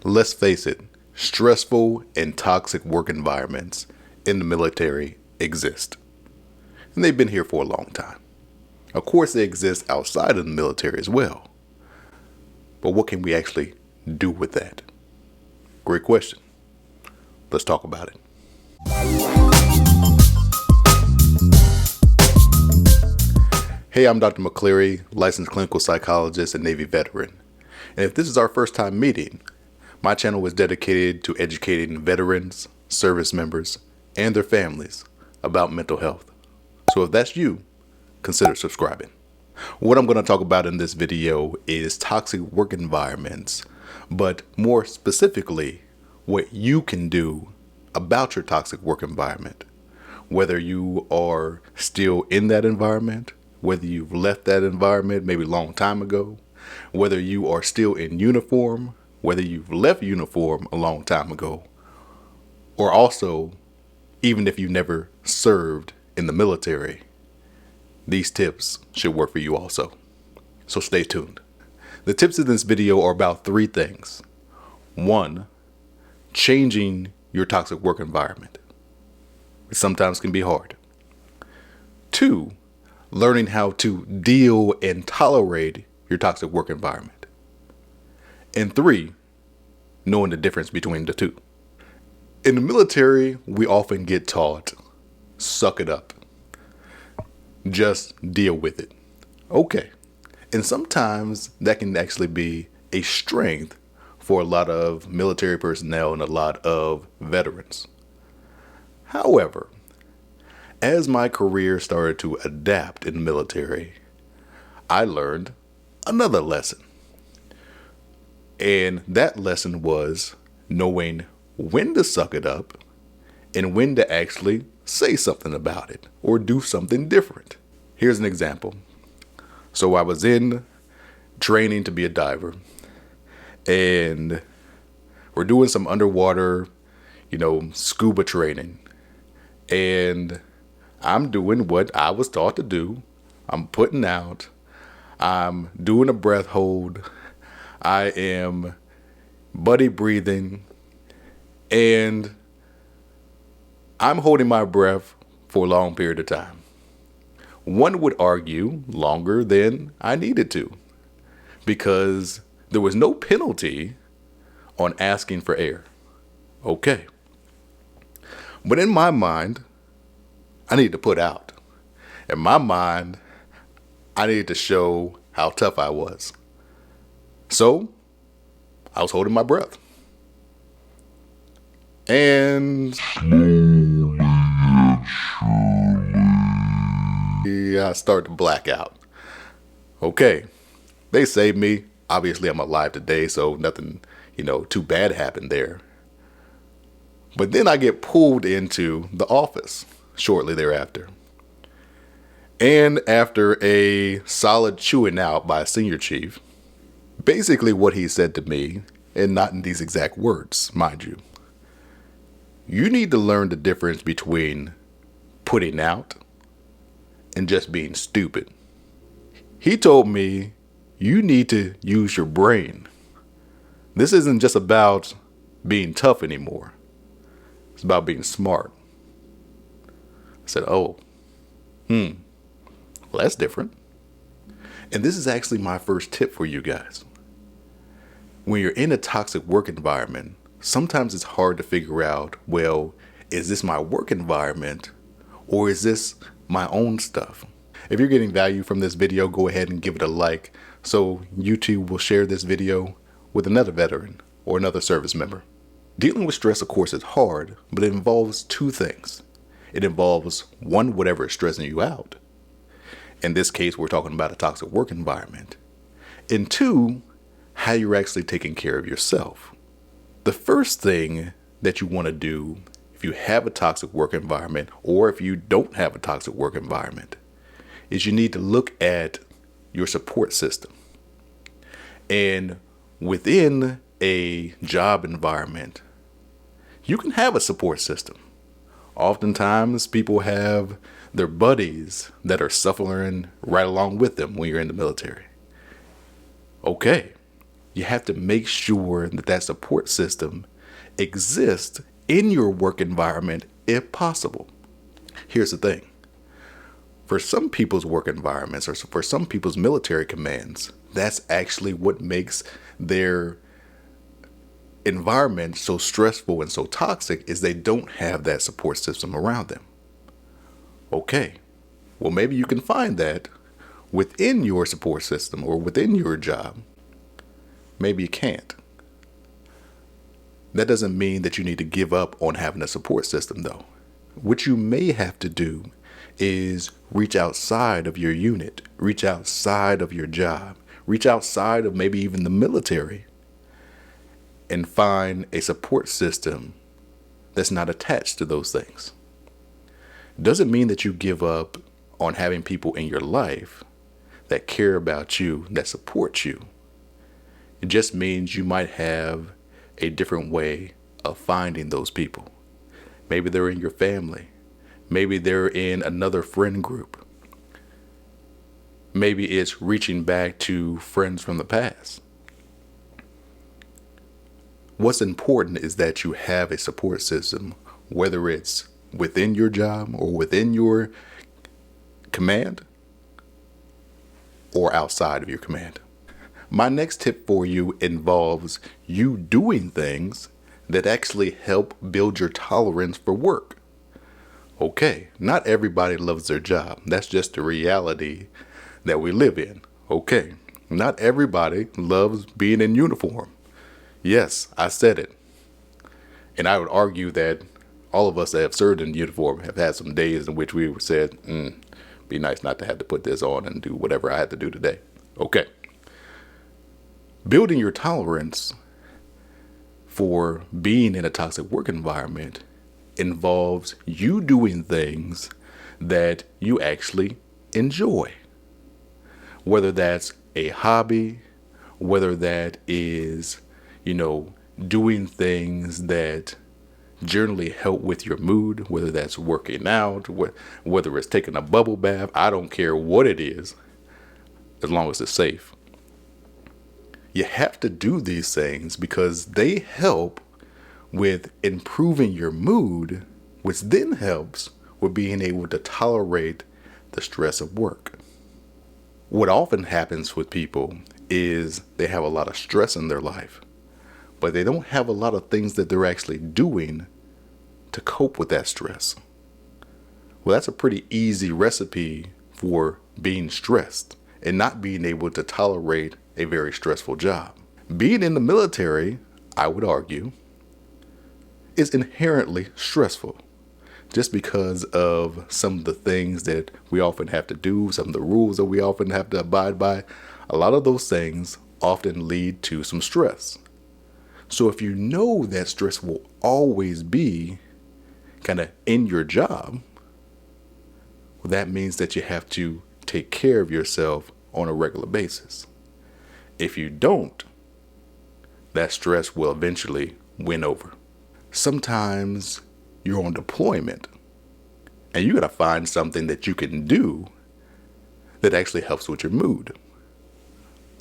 Let's face it, stressful and toxic work environments in the military exist. And they've been here for a long time. Of course, they exist outside of the military as well. But what can we actually do with that? Great question. Let's talk about it. Hey, I'm Dr. McCleary, licensed clinical psychologist and Navy veteran. And if this is our first time meeting, my channel is dedicated to educating veterans, service members, and their families about mental health. So if that's you, consider subscribing. What I'm going to talk about in this video is toxic work environments, but more specifically, what you can do about your toxic work environment. Whether you are still in that environment, whether you've left that environment maybe a long time ago, whether you are still in uniform, whether you've left uniform a long time ago, or also, even if you never served in the military, these tips should work for you also. So stay tuned. The tips in this video are about three things. 1, changing your toxic work environment. It sometimes can be hard. 2, learning how to deal and tolerate your toxic work environment. And 3, knowing the difference between the two. In the military, we often get taught, suck it up. Just deal with it. Okay. And sometimes that can actually be a strength for a lot of military personnel and a lot of veterans. However, as my career started to adapt in the military, I learned another lesson. And that lesson was knowing when to suck it up and when to actually say something about it or do something different. Here's an example. So I was in training to be a diver, and we're doing some underwater, scuba training. And I'm doing what I was taught to do. I'm putting out. I'm doing a breath hold. I am buddy breathing. And I'm holding my breath for a long period of time. One would argue longer than I needed to, because there was no penalty on asking for air. Okay. But in my mind, I needed to put out. In my mind, I needed to show how tough I was. So I was holding my breath. And I started to black out. Okay. They saved me. Obviously, I'm alive today, so nothing, too bad happened there. But then I get pulled into the office shortly thereafter. And after a solid chewing out by a senior chief, basically what he said to me, and not in these exact words, mind you, you need to learn the difference between putting out and just being stupid. He told me, you need to use your brain. This isn't just about being tough anymore. It's about being smart. I said, well, that's different. And this is actually my first tip for you guys. When you're in a toxic work environment, sometimes it's hard to figure out, well, is this my work environment or is this my own stuff? If you're getting value from this video, go ahead and give it a like so YouTube will share this video with another veteran or another service member. Dealing with stress, of course, is hard, but it involves two things. It involves, 1, whatever is stressing you out. In this case, we're talking about a toxic work environment. And 2, how you're actually taking care of yourself. The first thing that you want to do if you have a toxic work environment, or if you don't have a toxic work environment, is you need to look at your support system. And within a job environment, you can have a support system. Oftentimes people have their buddies that are suffering right along with them when you're in the military. Okay, You have to make sure that that support system exists in your work environment if possible. Here's the thing. For some people's work environments or for some people's military commands, that's actually what makes their environment so stressful and so toxic is they don't have that support system around them. Okay, well, maybe you can find that within your support system or within your job. Maybe you can't. That doesn't mean that you need to give up on having a support system, though. What you may have to do is reach outside of your unit, reach outside of your job, reach outside of maybe even the military, and find a support system that's not attached to those things. Doesn't mean that you give up on having people in your life that care about you, that support you. It just means you might have a different way of finding those people. Maybe they're in your family. Maybe they're in another friend group. Maybe it's reaching back to friends from the past. What's important is that you have a support system, whether it's within your job or within your command or outside of your command. My next tip for you involves you doing things that actually help build your tolerance for work. Okay, not everybody loves their job. That's just the reality that we live in. Okay, not everybody loves being in uniform. Yes, I said it. And I would argue that all of us that have served in uniform have had some days in which we said, be nice not to have to put this on and do whatever I had to do today. Okay. Building your tolerance for being in a toxic work environment involves you doing things that you actually enjoy. Whether that's a hobby, whether that is, doing things that generally help with your mood, whether that's working out, whether it's taking a bubble bath, I don't care what it is, as long as it's safe. You have to do these things because they help with improving your mood, which then helps with being able to tolerate the stress of work. What often happens with people is they have a lot of stress in their life, but they don't have a lot of things that they're actually doing to cope with that stress. Well, that's a pretty easy recipe for being stressed and not being able to tolerate a very stressful job. Being in the military, I would argue, is inherently stressful just because of some of the things that we often have to do, some of the rules that we often have to abide by. A lot of those things often lead to some stress. So if you know that stress will always be kind of in your job, well, that means that you have to take care of yourself on a regular basis. If you don't, that stress will eventually win over. Sometimes you're on deployment and you got to find something that you can do that actually helps with your mood.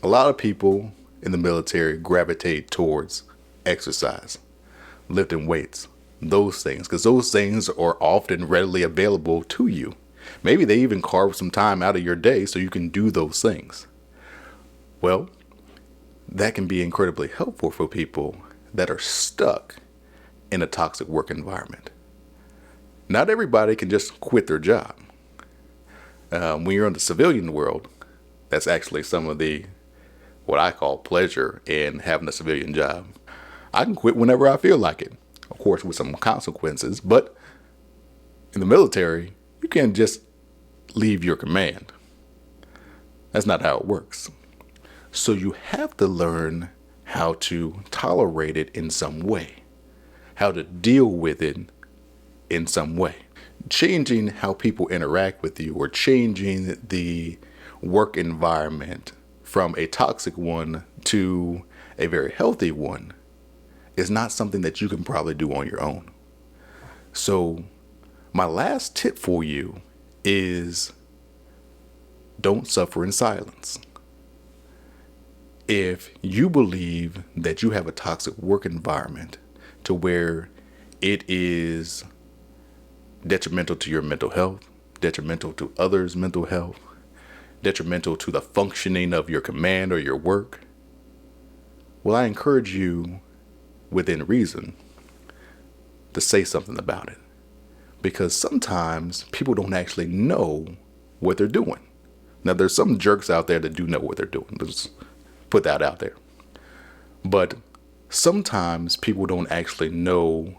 A lot of people in the military gravitate towards exercise, lifting weights, those things, because those things are often readily available to you. Maybe they even carve some time out of your day so you can do those things. Well, that can be incredibly helpful for people that are stuck in a toxic work environment. Not everybody can just quit their job. When you're in the civilian world, that's actually some of the what I call pleasure in having a civilian job. I can quit whenever I feel like it, of course, with some consequences. But in the military, you can't just leave your command. That's not how it works. So you have to learn how to tolerate it in some way, how to deal with it in some way. Changing how people interact with you or changing the work environment from a toxic one to a very healthy one is not something that you can probably do on your own. So my last tip for you is don't suffer in silence. If you believe that you have a toxic work environment to where it is detrimental to your mental health, detrimental to others' mental health, detrimental to the functioning of your command or your work, well, I encourage you, within reason, to say something about it. Because sometimes people don't actually know what they're doing. Now, there's some jerks out there that do know what they're doing. Let's put that out there. But sometimes people don't actually know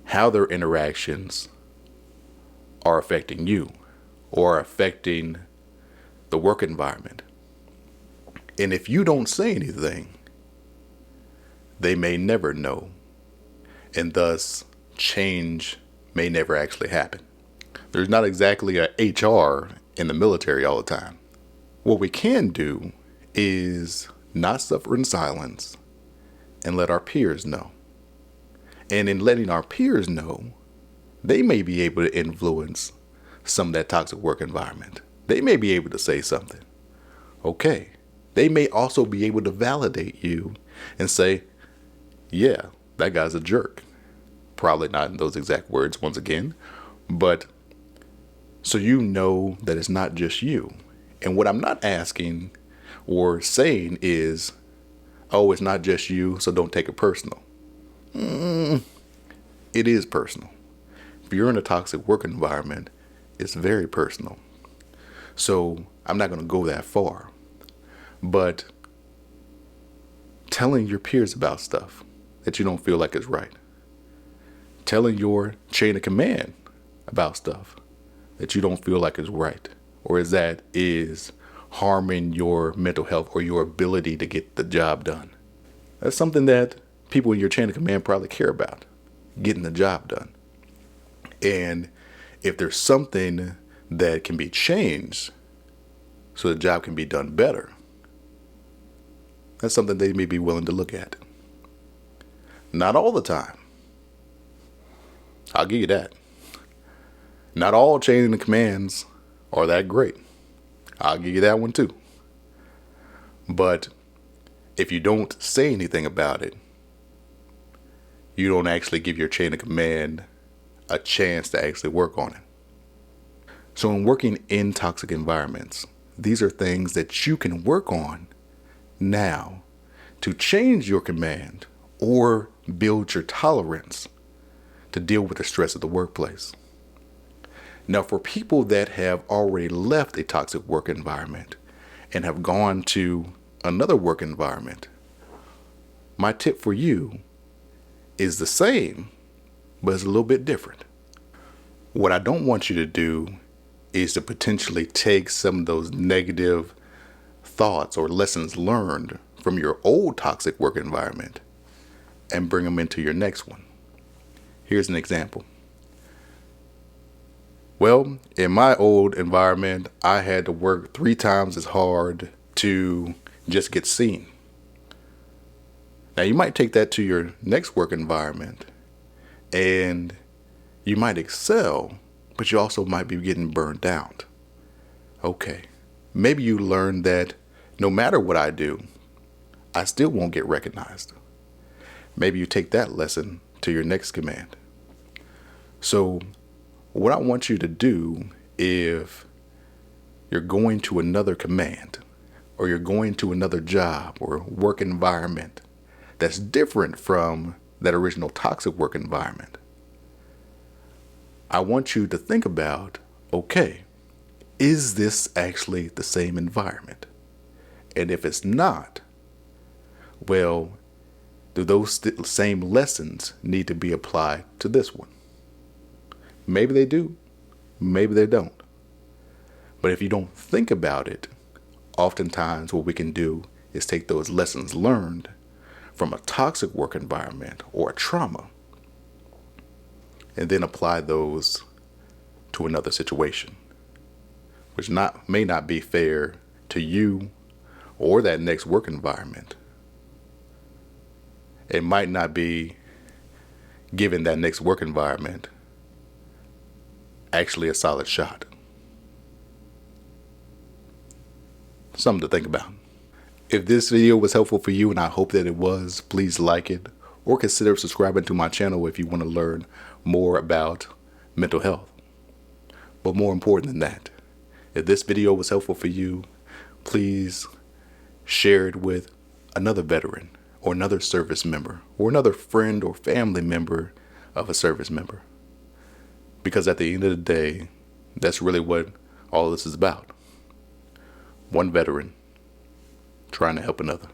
how their interactions are affecting you or affecting the work environment. And if you don't say anything, they may never know. And thus, change may never actually happen. There's not exactly a HR in the military all the time. What we can do is not suffer in silence and let our peers know. And in letting our peers know, they may be able to influence some of that toxic work environment. They may be able to say something. Okay. They may also be able to validate you and say, yeah, that guy's a jerk. Probably not in those exact words once again, but so you know that it's not just you. And what I'm not asking or saying is, oh, it's not just you, so don't take it personal. It is personal. If you're in a toxic work environment, it's very personal. So I'm not going to go that far. But telling your peers about stuff that you don't feel like is right. Telling your chain of command about stuff that you don't feel like is right, or is that is harming your mental health or your ability to get the job done. That's something that people in your chain of command probably care about, getting the job done. And if there's something that can be changed so the job can be done better, that's something they may be willing to look at. Not all the time. I'll give you that. Not all chain of commands are that great. I'll give you that one too. But if you don't say anything about it, you don't actually give your chain of command a chance to actually work on it. So in working in toxic environments, these are things that you can work on now to change your command or build your tolerance to deal with the stress of the workplace. Now, for people that have already left a toxic work environment and have gone to another work environment, my tip for you is the same, but it's a little bit different. What I don't want you to do is to potentially take some of those negative thoughts or lessons learned from your old toxic work environment and bring them into your next one. Here's an example. Well, in my old environment, I had to work 3 times as hard to just get seen. Now, you might take that to your next work environment and you might excel, but you also might be getting burned out. Okay, maybe you learned that no matter what I do, I still won't get recognized. Maybe you take that lesson to your next command. So what I want you to do, if you're going to another command or you're going to another job or work environment that's different from that original toxic work environment, I want you to think about, okay, is this actually the same environment? And if it's not, well, do those same lessons need to be applied to this one? Maybe they do, maybe they don't. But if you don't think about it, oftentimes what we can do is take those lessons learned from a toxic work environment or a trauma and then apply those to another situation, which may not be fair to you or that next work environment. It might not be giving that next work environment actually a solid shot. Something to think about. If this video was helpful for you, and I hope that it was, please like it or consider subscribing to my channel if you want to learn more about mental health. But more important than that, if this video was helpful for you, please share it with another veteran or another service member or another friend or family member of a service member. Because at the end of the day, that's really what all this is about. One veteran trying to help another.